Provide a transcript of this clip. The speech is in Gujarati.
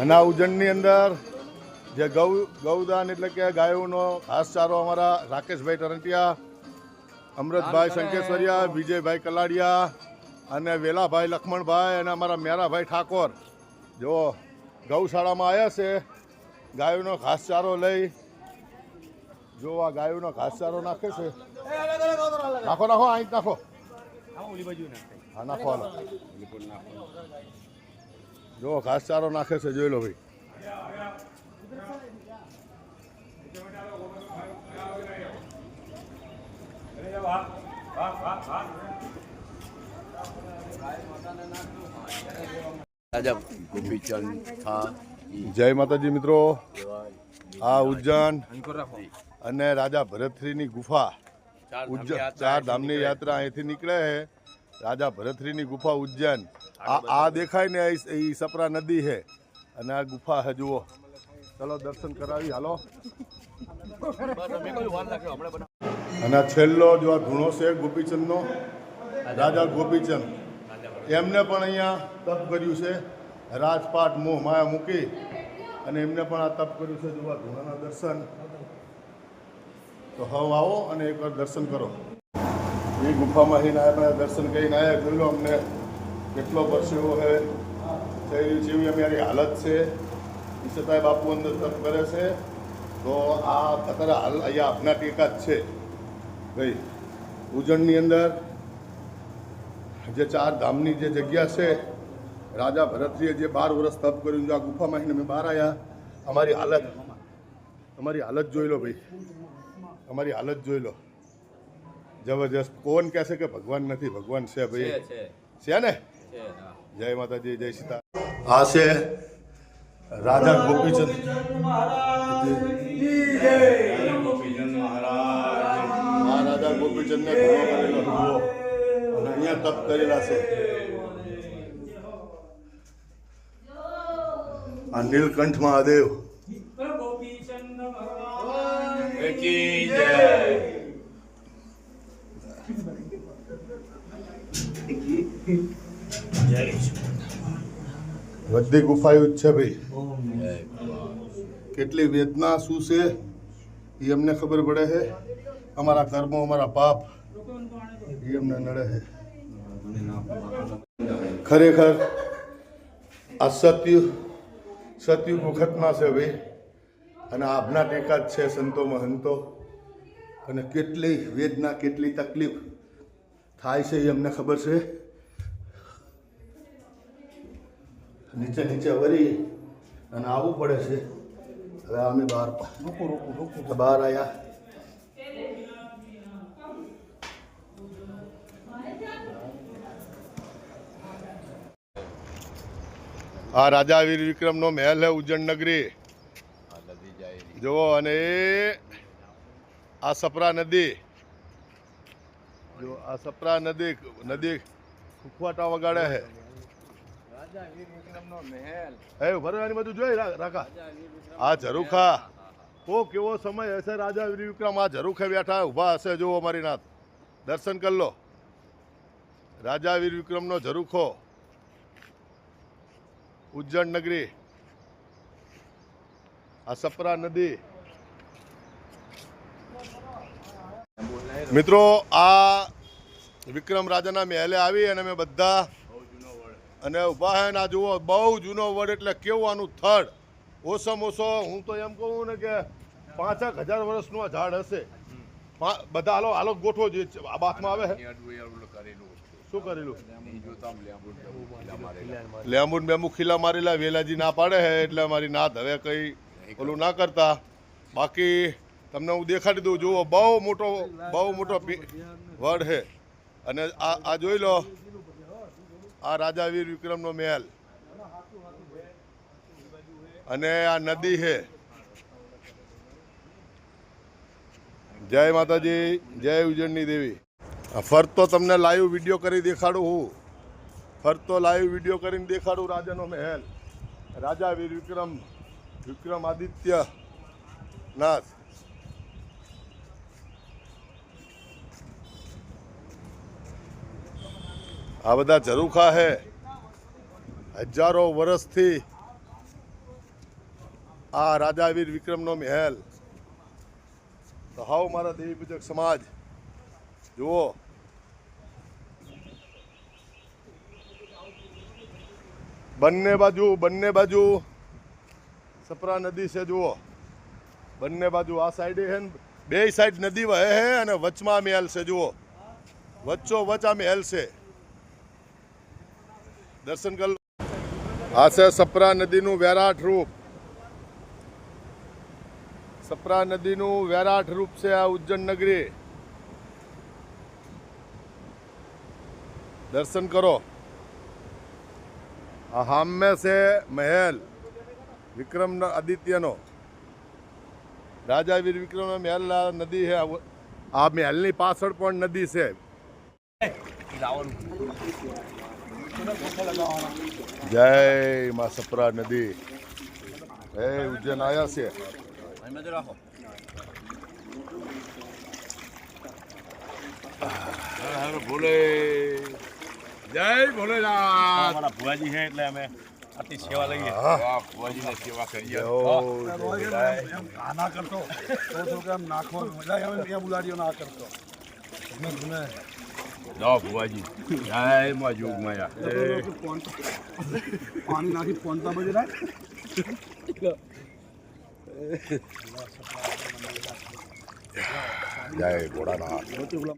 અને આ ઉજ્જૈનની અંદર જે ગૌદાન એટલે કે ગાયોનો ઘાસચારો અમારા રાકેશભાઈ ટરંટિયા, અમૃતભાઈ શંકેશ્વરિયા, વિજયભાઈ કલાડિયા અને વેલાભાઈ લક્ષ્મણભાઈ અને અમારા મેરાભાઈ ઠાકોર જો ગૌશાળામાં આવ્યા છે ગાયોનો ઘાસચારો લઈ. જો આ ગાયોનો ઘાસચારો નાખે છે. નાખો નાખો અહીં નાખો. હા નાખો હાલો. જો ઘાસચારો નાખે છે, જોઈ લો ભાઈ. જય માતાજી મિત્રો, આ ઉજ્જૈન અને રાજા ભરતશ્રીની ગુફા, ચાર ધામની યાત્રા અહીંથી નીકળે છે. રાજા ભરતશ્રીની ગુફા ઉજ્જૈન, આ દેખાય ને એ સપરા નદી છે અને આ ગુફા છે. જુઓ, ચલો દર્શન કરાવી હાલો. અને છેલ્લો જો આ ધૂણો છે ગોપીચંદનો, રાજા ગોપીચંદ, એમને પણ અહીંયા તપ કર્યું છે. રાજપાટ મોહ માયા મૂકી અને એમને પણ આ તપ કર્યું છે. જો આ ધૂણાના દર્શન તો હવે આવો અને એકવાર દર્શન કરો. એ ગુફામાં જઈને આપણે દર્શન કરીને આવ્યા. જોઈ લો અમને કેટલો પરસેવો છે, જેવી અમારી હાલત છે, એ છતાંય બાપુ અંદર તપ કરે છે. તો આ અત્યારે હાલ અહીંયા આપના ટેકા જ છે ભાઈ. ઉજ્જૈનની અંદર જે ચાર ધામની જે જગ્યા છે, રાજા ભરતજીએ જે 12 વર્ષ તપ કર્યું, જો આ ગુફામાં અમે બહાર આવ્યા. અમારી હાલત જોઈ લો ભાઈ, અમારી હાલત જોઈ લો, જબરજસ્ત. કોણ કહે છે કે ભગવાન નથી? ભગવાન છે ભાઈ, છે ને. જય માતાજી, જય સીતા. આ છે રાજા ગોપીચંદ રાજા ગોપીચંદને ઘણો કરેલો જુઓ, અને અહીંયા તપ કરેલા છે. આ નીલકંઠ મહાદેવ બધી ગુફાઓ જ છે ભાઈ. કેટલી વેદના શું છે એ અમને ખબર પડે છે. અમારા કર્મો, અમારા પાપ એ અમને નડે છે. ખરેખર આ સતયુગ વખતમાં છે ભાઈ. અને આપના ટેકા જ છે સંતો મહંતો. અને કેટલી વેદના, કેટલી તકલીફ થાય છે એ અમને ખબર છે. નીચે વળી અને આવવું પડે છે. હવે અમે બહાર આવ્યા. આ રાજા વીર વિક્રમનો મહેલ છે ઉજ્જૈન નગરી. જુઓ, અને આ સપરા નદી, જો આ સપરા નદી ખુખવાટા વગાડે છે. ભરવાની બધું જોઈ રાખા. આ ઝરૂખા, ઓ કેવો સમય હશે. રાજા વીર વિક્રમ આ ઝરૂખે બેઠા ઊભા હશે. જુઓ અમારી નાથ, દર્શન કરી લો. રાજા વીર વિક્રમનો ઝરૂખો, ઉજ્જૈન નગરી, આ સપરા નદી. મિત્રો, આ વિક્રમ રાજાના મહેલે આવી અને અમે બધા અને ઊભા હે. ના જુઓ, બહુ જૂનો વડ, એટલે કેવું આનું થડ. ઓછામાં ઓછો હું તો એમ કહું ને કે 5,000 વર્ષનું આ ઝાડ હશે. બધા હાલો ગોઠવો જે બાથમાં આવે. શું કરેલું? લેંબુ બેંબુ ખીલા મારેલા. વેલાજી ના પાડે છે એટલે અમારી નાથ હવે કંઈ ઓલું ના કરતા. બાકી તમને હું દેખાડી દઉં. જુઓ, બહુ મોટો વડ છે. અને આ જોઈ લો, આ રાજા વીર વિક્રમનો મહેલ અને આ નદી છે. જય માતાજી, જય ઉજ્જૈનની દેવી. ફરતો તમને લાઈવ વિડીયો કરી દેખાડું. હું ફરતો લાઈવ વિડીયો કરીને દેખાડું રાજાનો મહેલ. રાજા વીર વિક્રમાદિત્ય નાથ. આ બધા ઝરૂખા છે. હજારો વર્ષથી આ રાજા વીર વિક્રમનો મહેલ. તો હાવ મારા દેવી પૂજક સમાજ જુઓ, બંને બાજુ સપરા નદી છે. જુઓ બંને બાજુ, આ સાઈડે છે ને બે સાઈડ નદી વહે છે અને વચમાં મહેલ છે. જુઓ વચ્ચો વચ આ મહેલ છે. દર્શન કર. આ છે સપરા નદીનું વિરાટ રૂપ. સપરા નદીનું વિરાટ રૂપ છે આ ઉજ્જૈન નગરી. દર્શન કરો. આ સામે છે મહેલ વિક્રમ આદિત્યનો. રાજા વીર વિક્રમનો મહેલ નદી છે. આ મહેલની પાછળ પણ નદી છે. જય માં સપરા નદી. હે ઉજ્જૈન આયા છે. ભોલે જય ભોલેનાથ. અમારા ભુવાજી છે એટલે અમે આટલી સેવા લઈએ. ભુવાજીને સેવા કરીએ. ના કરતો તો કે આમ નાખો મજા આવે ત્યાં બુલાડીઓ ના કરતો. જાઓ ભુવાજી. જય માં જોગ માયા. પાણી નાખી પોનતા બજે રાખ. જય ભોળાનાથ.